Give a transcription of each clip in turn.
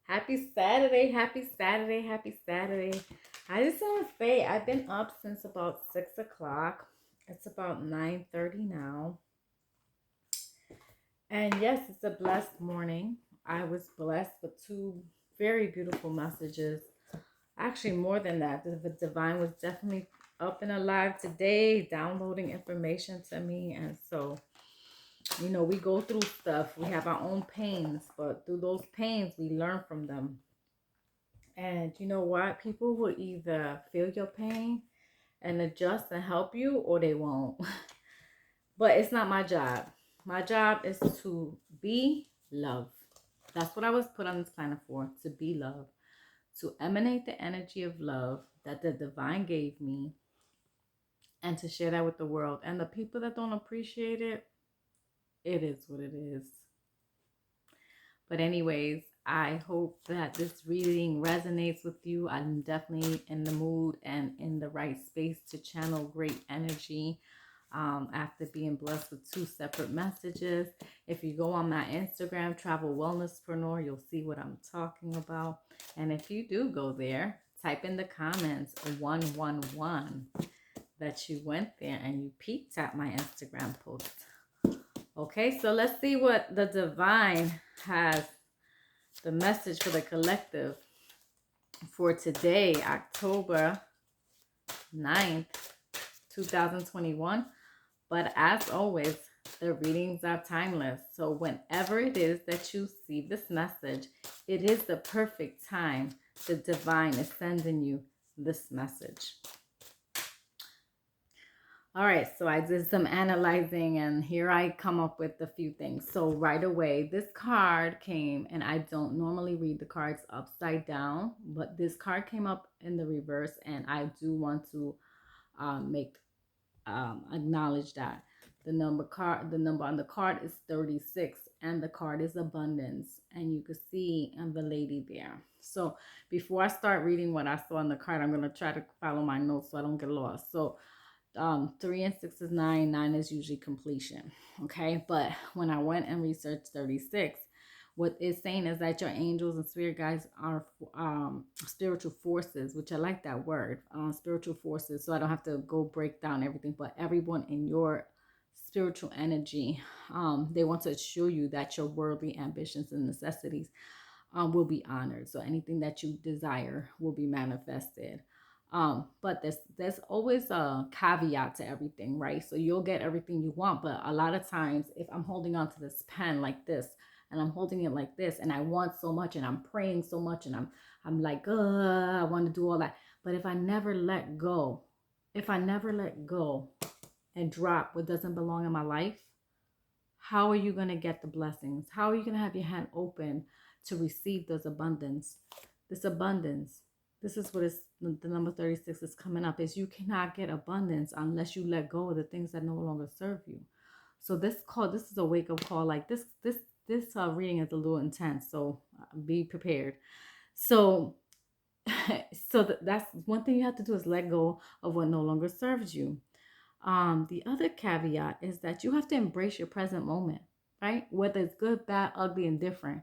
Happy Saturday, happy Saturday, happy Saturday. I just want to say I've been up since about 6 o'clock. It's about 9:30 now. And yes, it's a blessed morning. I was blessed with two very beautiful messages. Actually, more than that, the divine was definitely up and alive today, downloading information to me. And so, we go through stuff. We have our own pains, but through those pains, we learn from them. And you know what? People will either feel your pain and adjust and help you, or they won't. But it's not my job. My job is to be love. That's what I was put on this planet for, to be love, to emanate the energy of love that the divine gave me, and to share that with the world. And the people that don't appreciate it, it is what it is. But anyways, I hope that this reading resonates with you. I'm definitely in the mood and in the right space to channel great energy after being blessed with two separate messages. If you go on my Instagram, Travel Wellnesspreneur, you'll see what I'm talking about. And if you do go there, type in the comments 111 that you went there and you peeked at my Instagram post. Okay, so let's see what the divine has, the message for the collective for today, October 9th, 2021. But as always, the readings are timeless. So whenever it is that you see this message, it is the perfect time the divine is sending you this message. All right, so I did some analyzing and here I come up with a few things. So right away, this card came, and I don't normally read the cards upside down, but this card came up in the reverse, and I do want to acknowledge that the number on the card is 36, and the card is abundance, and you can see the lady there. So before I start reading what I saw on the card, I'm going to try to follow my notes so I don't get lost. So 3 and 6 is 9. 9 is usually completion. Okay. But when I went and researched 36, what it's saying is that your angels and spirit guides are spiritual forces, which I like that word, spiritual forces. So I don't have to go break down everything, but everyone in your spiritual energy, they want to assure you that your worldly ambitions and necessities will be honored. So anything that you desire will be manifested. But there's always a caveat to everything, right? So you'll get everything you want, but a lot of times if I'm holding on to this pen like this, and I'm holding it like this, and I want so much, and I'm praying so much, and I'm like, I want to do all that. But if I never let go, and drop what doesn't belong in my life, how are you going to get the blessings? How are you going to have your hand open to receive this abundance? This abundance. This is what is the number 36 is coming up, is you cannot get abundance unless you let go of the things that no longer serve you. So this is a wake-up call. Like this reading is a little intense, so be prepared. So that's one thing you have to do, is let go of what no longer serves you. The other caveat is that you have to embrace your present moment, right? Whether it's good, bad, ugly, and different.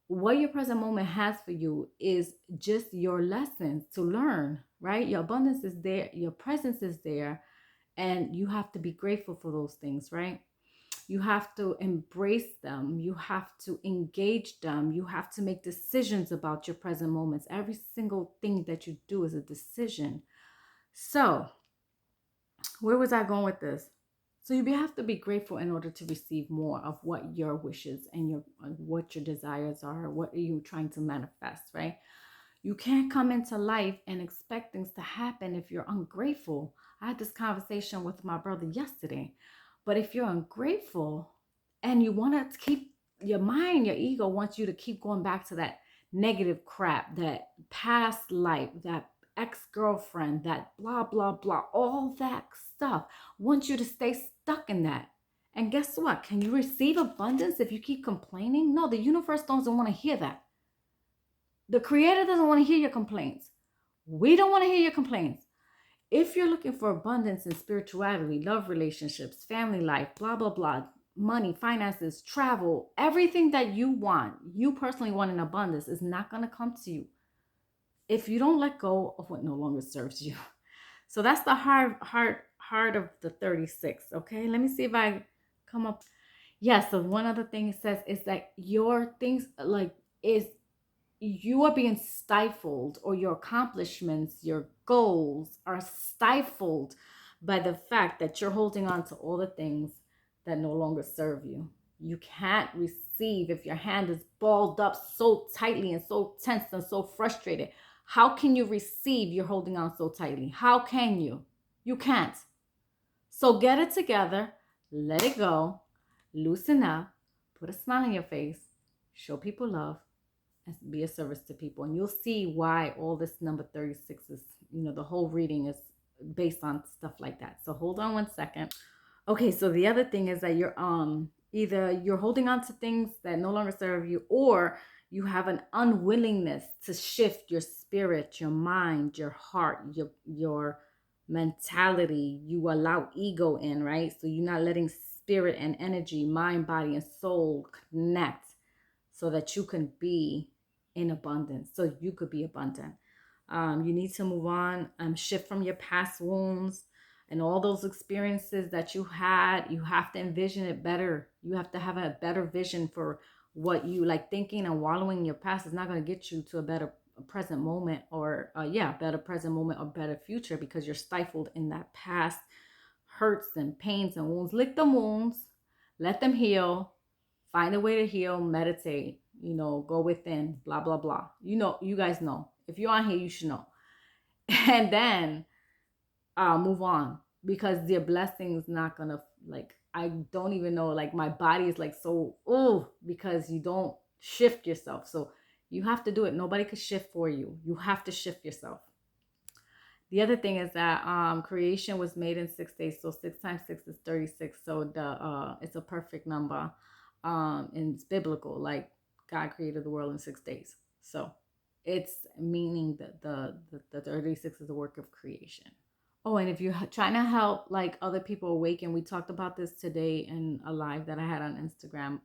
What your present moment has for you is just your lessons to learn, right? Your abundance is there, your presence is there, and you have to be grateful for those things, right? You have to embrace them. You have to engage them. You have to make decisions about your present moments. Every single thing that you do is a decision. So, where was I going with this? So you have to be grateful in order to receive more of what your wishes and what your desires are. What are you trying to manifest, right? You can't come into life and expect things to happen if you're ungrateful. I had this conversation with my brother yesterday. But if you're ungrateful and you want to keep your mind, your ego wants you to keep going back to that negative crap, that past life, that ex-girlfriend, that blah, blah, blah, all that stuff, wants you to stay stuck in that. And guess what? Can you receive abundance if you keep complaining? No, the universe doesn't want to hear that. The creator doesn't want to hear your complaints. We don't want to hear your complaints. If you're looking for abundance in spirituality, love relationships, family life, blah, blah, blah, money, finances, travel, everything that you personally want in abundance is not going to come to you if you don't let go of what no longer serves you. So that's the heart of the 36. Okay, let me see if I come up. Yes, so one other thing it says is that your things like is you are being stifled, or your accomplishments, your goals are stifled by the fact that you're holding on to all the things that no longer serve you. You can't receive if your hand is balled up so tightly and so tense and so frustrated. How can you receive? You're holding on so tightly. How can you? You can't. So get it together, let it go, loosen up, put a smile on your face, show people love, and be a service to people. And you'll see why all this number 36 is, the whole reading is based on stuff like that. So hold on one second. Okay, so the other thing is that you're either you're holding on to things that no longer serve you, or you have an unwillingness to shift your spirit, your mind, your heart, your mentality. You allow ego in, right? So you're not letting spirit and energy, mind, body, and soul connect so that you can be in abundance, so you could be abundant. You need to move on, shift from your past wounds and all those experiences that you had. You have to envision it better. You have to have a better vision for what you like. Thinking and wallowing in your past is not going to get you to a better present moment, or better present moment or better future, because you're stifled in that past hurts and pains and wounds. Lick the wounds, let them heal, find a way to heal, meditate, go within, blah, blah, blah. You guys know. If you're on here, you should know. And then move on, because their blessings not gonna, like, I don't even know, like my body is like so, because you don't shift yourself. So you have to do it. Nobody could shift for you. You have to shift yourself. The other thing is that creation was made in 6 days. So 6 times 6 is 36. So it's a perfect number. And it's biblical. Like, God created the world in 6 days. So it's meaning that the 36 is the work of creation. Oh, and if you're trying to help like other people awaken, we talked about this today in a live that I had on Instagram.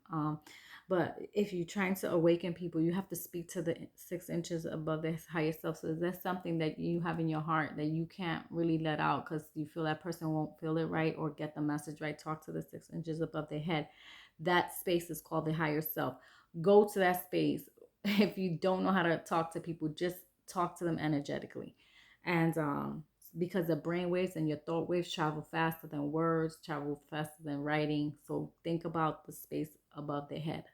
But if you're trying to awaken people, you have to speak to the 6 inches above the higher self. So that's something that you have in your heart that you can't really let out because you feel that person won't feel it right or get the message right. Talk to the 6 inches above their head. That space is called the higher self. Go to that space. If you don't know how to talk to people, just talk to them energetically. And because the brain waves and your thought waves travel faster than words, travel faster than writing. So think about the space above the head.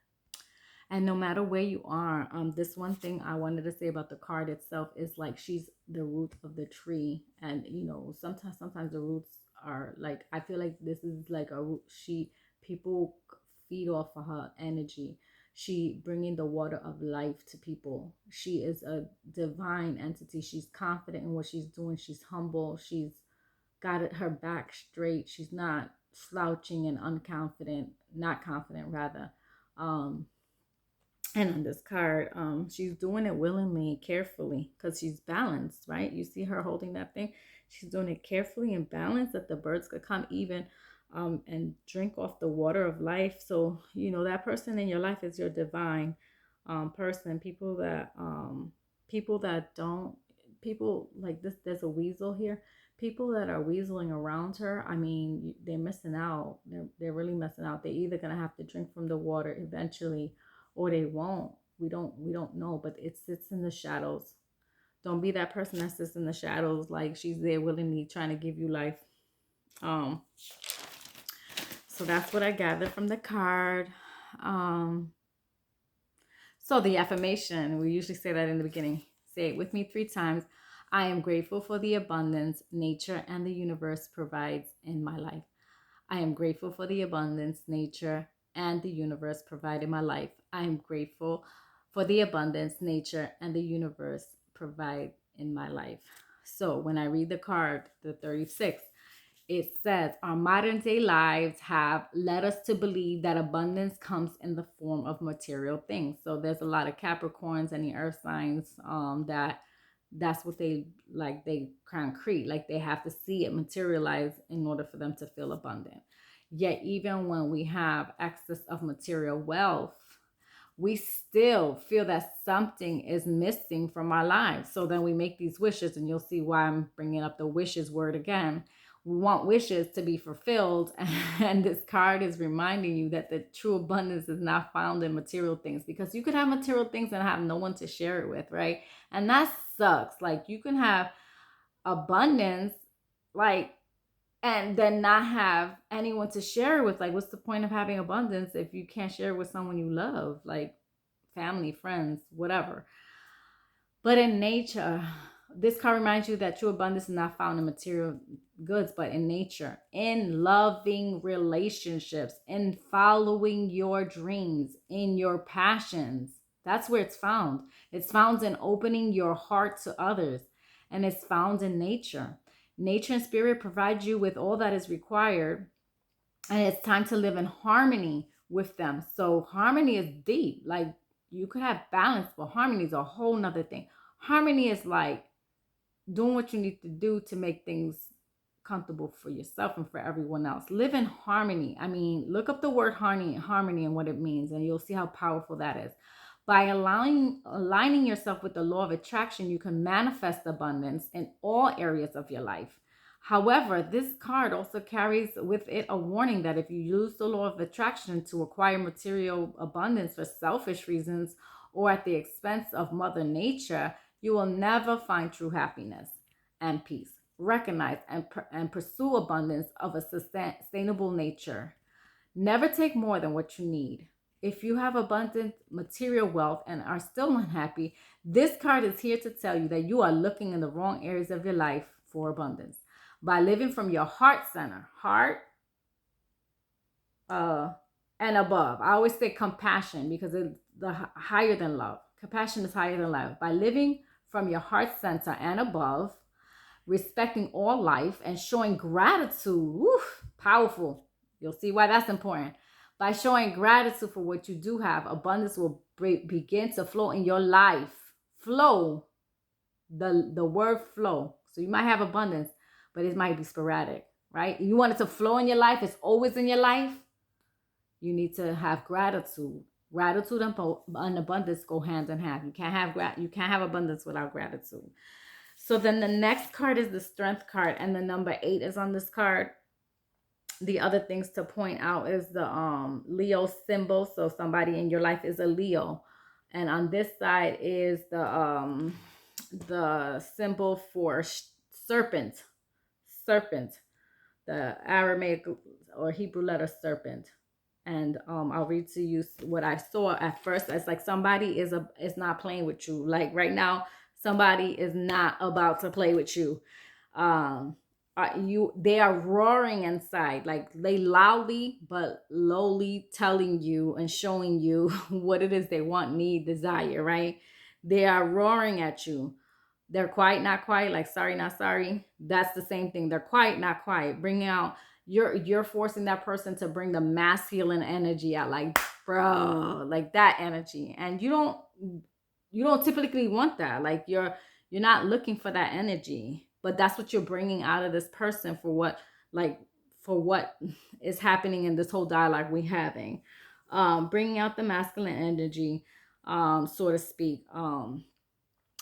And no matter where you are, this one thing I wanted to say about the card itself is like she's the root of the tree. And sometimes the roots are like, I feel like this is like a root. People feed off of her energy. She bringing the water of life to people. She is a divine entity. She's confident in what she's doing. She's humble. She's got her back straight. She's not slouching and unconfident, not confident rather. And on this card, she's doing it willingly and carefully because she's balanced, right? You see her holding that thing. She's doing it carefully and balanced that the birds could come even and drink off the water of life. So, that person in your life is your divine person. People like this, there's a weasel here. People that are weaseling around her, I mean, they're missing out. They're really missing out. They're either going to have to drink from the water eventually, or they won't. We don't know, but it sits in the shadows. Don't be that person that sits in the shadows, like she's there willingly trying to give you life. So that's what I gathered from the card. So the affirmation, we usually say that in the beginning. Say it with me 3 times. I am grateful for the abundance nature and the universe provides in my life. I am grateful for the abundance nature and the universe provide in my life. I am grateful for the abundance nature and the universe provide in my life. So when I read the card, the 36, it says, our modern day lives have led us to believe that abundance comes in the form of material things. So there's a lot of Capricorns and the earth signs that's what they like. They concrete, like they have to see it materialize in order for them to feel abundant. Yet even when we have excess of material wealth, we still feel that something is missing from our lives. So then we make these wishes, and you'll see why I'm bringing up the wishes word again. We want wishes to be fulfilled, and this card is reminding you that the true abundance is not found in material things, because you could have material things and have no one to share it with, right? And that sucks. Like, you can have abundance, like, and then not have anyone to share it with. Like, what's the point of having abundance if you can't share it with someone you love, like family, friends, whatever? But in nature, this card reminds you that true abundance is not found in material goods, but in nature, in loving relationships, in following your dreams, in your passions. That's where it's found. It's found in opening your heart to others, and it's found in nature. Nature and spirit provide you with all that is required, and it's time to live in harmony with them. So harmony is deep. Like, you could have balance, but harmony is a whole nother thing. Harmony is like doing what you need to do to make things comfortable for yourself and for everyone else. Live in harmony. I mean, look up the word harmony and what it means, and you'll see how powerful that is. By aligning yourself with the law of attraction, you can manifest abundance in all areas of your life. However, this card also carries with it a warning that if you use the law of attraction to acquire material abundance for selfish reasons or at the expense of Mother Nature, you will never find true happiness and peace. Recognize and pursue abundance of a sustainable nature. Never take more than what you need. If you have abundant material wealth and are still unhappy, this card is here to tell you that you are looking in the wrong areas of your life for abundance. By living from your heart center, heart and above. I always say compassion, because it's higher than love. Compassion is higher than love. By living from your heart center and above, respecting all life and showing gratitude, powerful. You'll see why that's important. By showing gratitude for what you do have, abundance will begin to flow in your life. Flow, the word flow. So you might have abundance, but it might be sporadic, right? You want it to flow in your life. It's always in your life. You need to have gratitude. Gratitude and abundance go hand in hand. You can't have abundance without gratitude. So then the next card is the Strength card, and the number 8 is on this card. The other things to point out is the Leo symbol. So somebody in your life is a Leo, and on this side is the symbol for serpent, the Aramaic or Hebrew letter serpent. And I'll read to you what I saw at first. It's like somebody is not playing with you. Like right now, somebody is not about to play with you. They are roaring inside, like they loudly but lowly telling you and showing you what it is they want, need, desire, right? They are roaring at you. They're quiet, not quiet, like sorry, not sorry. That's the same thing. They're quiet, not quiet. Bringing out, you're forcing that person to bring the masculine energy out, like, bro, like that energy. And you don't typically want that. Like you're not looking for that energy, but that's what you're bringing out of this person for what is happening in this whole dialogue we're having. Bringing out the masculine energy, so to speak.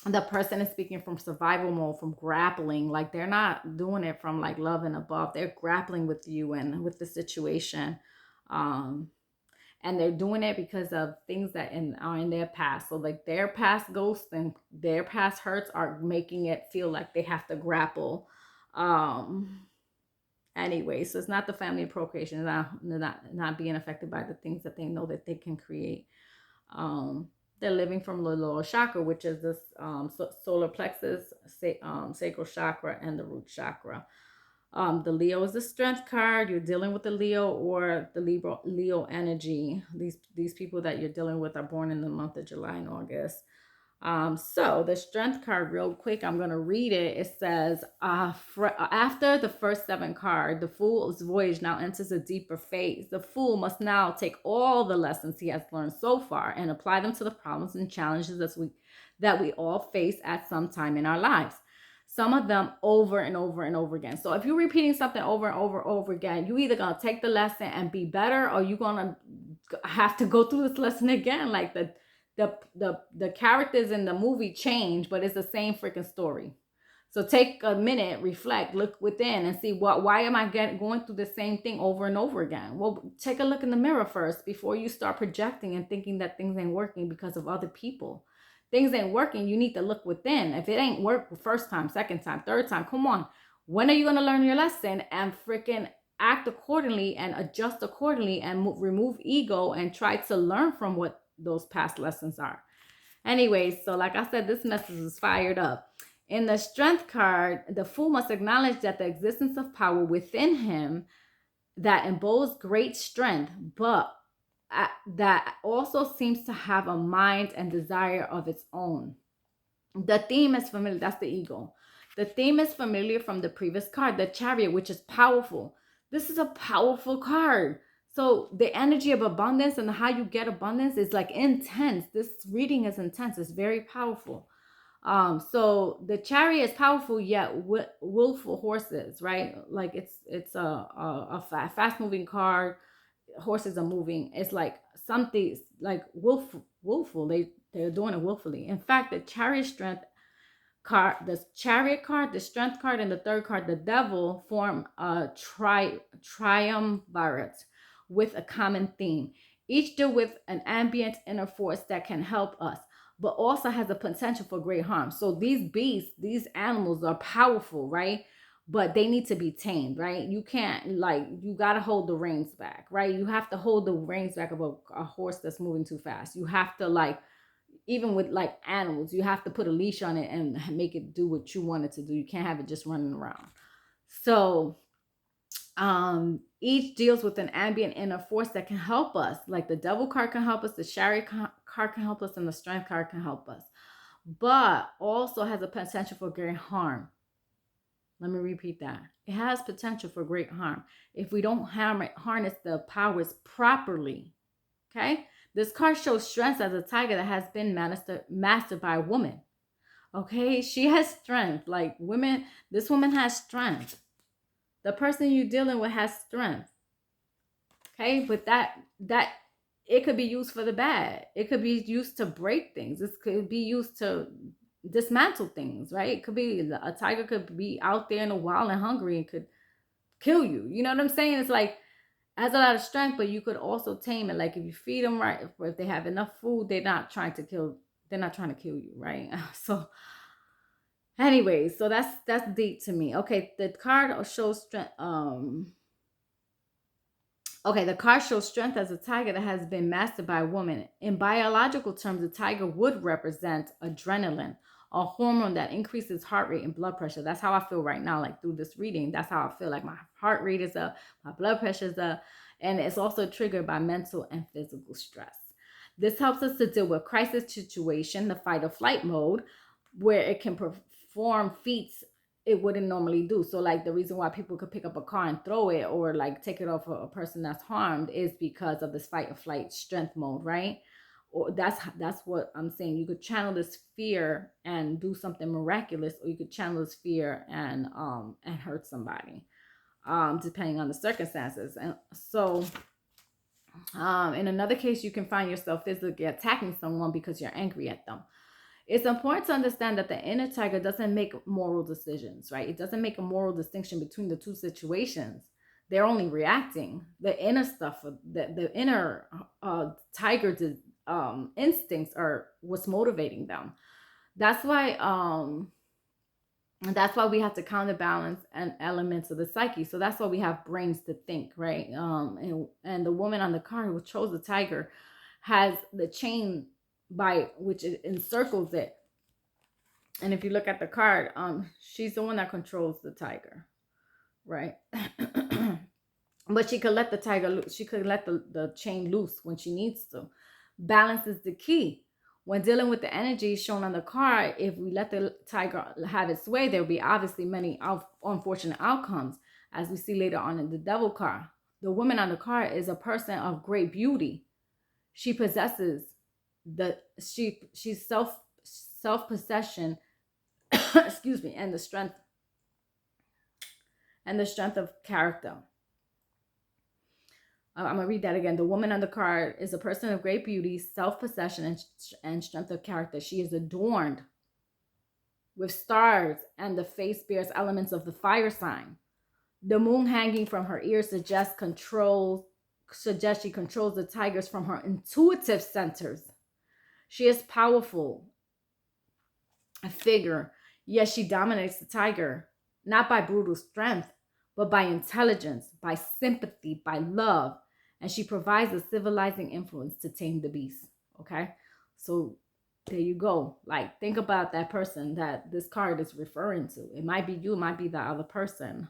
The person is speaking from survival mode, from grappling. Like they're not doing it from like love and above. They're grappling with you and with the situation. And they're doing it because of things that are in their past. So like their past ghosts and their past hurts are making it feel like they have to grapple. Anyway, so it's not the family of procreation. It's not being affected by the things that they know that they can create. They're living from the lower chakra, which is this solar plexus, sacral chakra, and the root chakra. The Leo is the Strength card. You're dealing with the Leo or the Leo energy. These people that you're dealing with are born in the month of July and August. So the Strength card, real quick, I'm going to read it. It says, after the first 7 card, the Fool's voyage now enters a deeper phase. The Fool must now take all the lessons he has learned so far and apply them to the problems and challenges that we all face at some time in our lives. Some of them over and over and over again. So if you're repeating something over and over again, you either gonna take the lesson and be better, or you're gonna have to go through this lesson again. Like the characters in the movie change, but it's the same freaking story. So take a minute, reflect, look within, and see why am I going through the same thing over and over again? Well, take a look in the mirror first before you start projecting and thinking that things ain't working because of other people. Things ain't working. You need to look within. If it ain't work the first time, second time, third time, come on. When are you going to learn your lesson and freaking act accordingly and adjust accordingly and remove ego and try to learn from what those past lessons are? Anyways, so like I said, this message is fired up. In the Strength card, the Fool must acknowledge that the existence of power within him that embodies great strength, but that also seems to have a mind and desire of its own. The theme is familiar. That's the ego. The theme is familiar from the previous card, the Chariot, which is powerful. This is a powerful card. So the energy of abundance and how you get abundance is like intense. This reading is intense. It's very powerful. So the Chariot is powerful yet willful horses, right? Like it's a fast moving card. Horses are moving. It's like something like willful. They're doing it willfully. In fact, the Chariot strength card, the Chariot card, the Strength card, and the third card, the Devil, form a triumvirate with a common theme. Each deal with an ambient inner force that can help us, but also has a potential for great harm. So these beasts, these animals are powerful, right? But they need to be tamed, right? You can't, like, you got to hold the reins back, right? You have to hold the reins back of a horse that's moving too fast. You have to, like, even with like animals, you have to put a leash on it and make it do what you want it to do. You can't have it just running around. So each deals with an ambient inner force that can help us. Like the Devil card can help us, the Chariot card can help us, and the Strength card can help us, but also has a potential for great harm. Let me repeat that. It has potential for great harm if we don't harness the powers properly. Okay? This card shows strength as a tiger that has been mastered by a woman. Okay? She has strength. Like women, this woman has strength. The person you're dealing with has strength. Okay? But that it could be used for the bad. It could be used to break things. It could be used to dismantle things, right? It could be a tiger could be out there in the wild and hungry and could kill you. You know what I'm saying? It's like, it has a lot of strength, but you could also tame it. Like if you feed them right, if they have enough food, they're not trying to kill you, right? So anyways, so that's deep to me. Okay, the card shows strength. Okay, the card shows strength as a tiger that has been mastered by a woman. In biological terms, the tiger would represent adrenaline, a hormone that increases heart rate and blood pressure. That's how I feel right now, like through this reading. That's how I feel, like my heart rate is up, my blood pressure is up, and it's also triggered by mental and physical stress. This helps us to deal with crisis situation, the fight or flight mode, where it can perform feats it wouldn't normally do. So like the reason why people could pick up a car and throw it or like take it off a person that's harmed is because of this fight or flight strength mode, right? Or that's what I'm saying. You could channel this fear and do something miraculous, or you could channel this fear and hurt somebody, depending on the circumstances. And so in another case, you can find yourself physically attacking someone because you're angry at them. It's important to understand that the inner tiger doesn't make moral decisions, right? It doesn't make a moral distinction between the two situations. They're only reacting. The inner stuff, the inner tiger instincts are what's motivating them. That's why we have to counterbalance and elements of the psyche. So that's why we have brains to think, right? And the woman on the card who chose the tiger has the chain by which it encircles it. And if you look at the card, she's the one that controls the tiger, right? But she could let the tiger loose. She could let the chain loose when she needs to. Balance is the key. When dealing with the energy shown on the card, if we let the tiger have its way, there will be obviously many unfortunate outcomes, as we see later on in the Devil card. The woman on the card is a person of great beauty. She possesses she's self-possession excuse me, and the strength of character. I'm going to read that again. The woman on the card is a person of great beauty, self-possession, and strength of character. She is adorned with stars, and the face bears elements of the fire sign. The moon hanging from her ears suggests she controls the tigers from her intuitive centers. She is powerful, a figure, yet she dominates the tiger, not by brutal strength, but by intelligence, by sympathy, by love. And she provides a civilizing influence to tame the beast. Okay? So there you go. Like, think about that person that this card is referring to. It might be you, it might be the other person.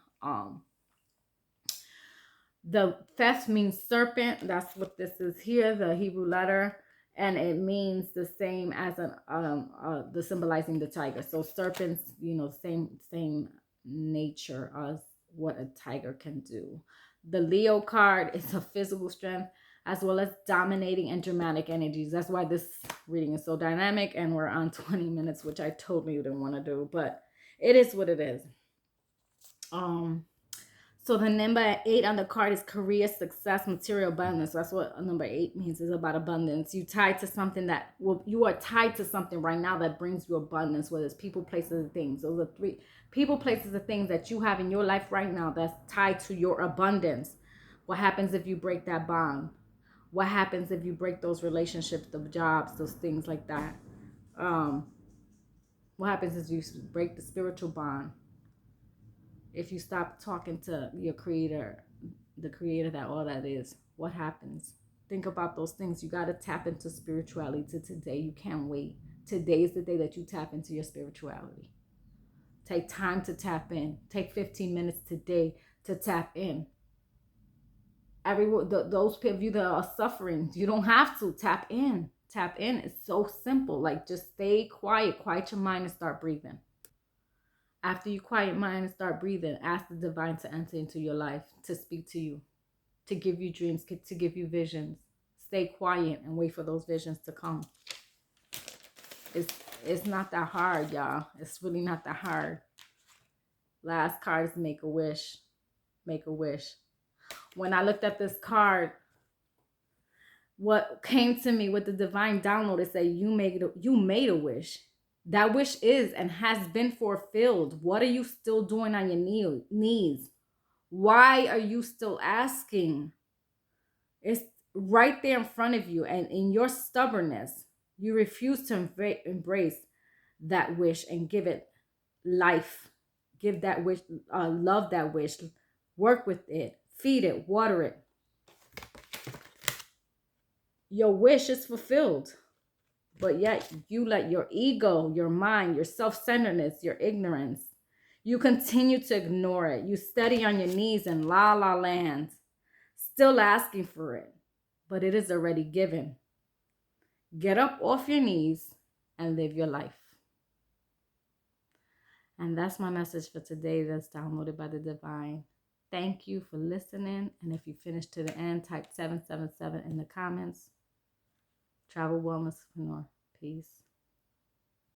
The theft means serpent. That's what this is here, the Hebrew letter. And it means the same as the symbolizing the tiger. So serpents, you know, same nature as what a tiger can do. The Leo card is a physical strength as well as dominating and dramatic energies. That's why this reading is so dynamic, and we're on 20 minutes, which I totally didn't want to do, but it is what it is. So the number 8 on the card is career success, material abundance. That's what number 8 means. It's about abundance. You are tied to something right now that brings you abundance, whether it's people, places, and things. Those are 3 people, places, and things that you have in your life right now that's tied to your abundance. What happens if you break that bond? What happens if you break those relationships, the jobs, those things like that? What happens is you break the spiritual bond? If you stop talking to your creator, the creator that all that is, what happens? Think about those things. You got to tap into spirituality today. You can't wait. Today is the day that you tap into your spirituality. Take time to tap in. Take 15 minutes today to tap in. Those of you that are suffering, you don't have to tap in. Tap in. It's so simple. Like, just stay quiet your mind, and start breathing. After you quiet your mind and start breathing, ask the divine to enter into your life, to speak to you, to give you dreams, to give you visions. Stay quiet and wait for those visions to come. It's not that hard, y'all. It's really not that hard. Last card is make a wish. Make a wish. When I looked at this card, what came to me with the divine download is that you made a wish. That wish is and has been fulfilled. What are you still doing on your knees? Why are you still asking? It's right there in front of you, and in your stubbornness, you refuse to embrace that wish and give it life. Give that wish, love that wish, work with it, feed it, water it. Your wish is fulfilled, but yet you let your ego, your mind, your self-centeredness, your ignorance, you continue to ignore it. You steady on your knees in la la land, still asking for it, but it is already given. Get up off your knees and live your life. And that's my message for today, that's downloaded by the divine. Thank you for listening. And if you finish to the end, type 777 in the comments. Travel Wellness Entrepreneur. Peace.